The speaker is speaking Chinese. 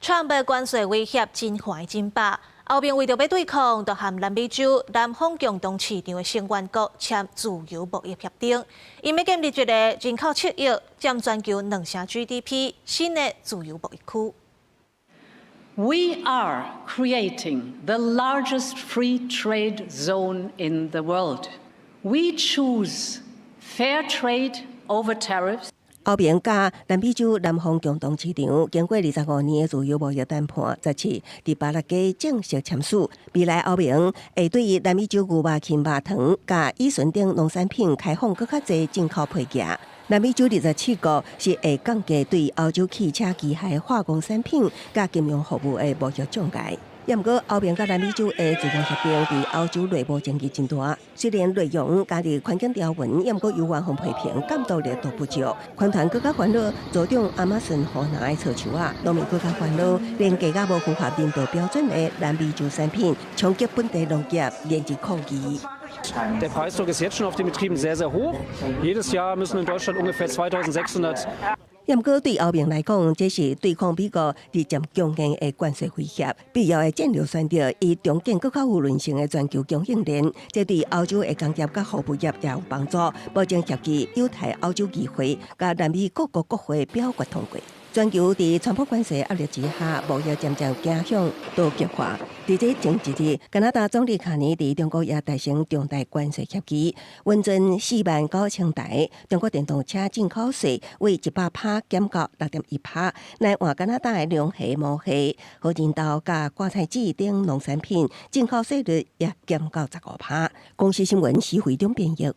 川普关税威胁真坏真白，后面为着要对抗，就和南美洲南方共同市场的成员国签自由贸易协定，因要建立一个人口7亿、占全球2成 GDP 新的自由贸易区。We are creating the largest free trade zone in the world. We choose fair trade over tariffs. 欧盟甲南美洲南方共同市场经过25年的自由贸易谈判，这次伫巴拉圭正式签署。未来欧盟会对于南美洲牛肉、禽肉糖、甲乙醇等农产品开放更较侪进口配额。南美洲27国是会降低对欧洲汽车、机械、化工产品、甲金融服务的贸易障碍。不过，欧盟甲南美洲的自由协定伫欧洲内部争议真大。虽然内容加入环境条文，不过有员方批评监督力度不足。环团更加烦恼组长亚马逊河南的草树啊，农民更加烦恼连价格无符合人道标准的南美洲产品，冲击本地农业，连日抗议。Der Preisdruck ist jetzt schon auf den Betrieben sehr, sehr hoch. Jedes Jahr müssen in Deutschland ungefähr 2600. 不过，对欧盟来讲，这是对抗美国日渐强硬的关税威胁，必要的战略选择，以重建更较有韧性的全球供应链。这对欧洲的工业甲服务业也有帮助，保证协议有待欧洲议会甲南美各国国会表决通过。全球伫川普关税压力之下，贸易渐渐走向多极化。伫这前一日，加拿大总理卡尼伫中国也达成重大关税协议，温准49000台中国电动车进口税为100%减到6.1%，来换加拿大的龙虾、毛蟹、荷人豆甲瓜菜籽等农产品进口税率也减到15%。公司新闻徐慧中编译。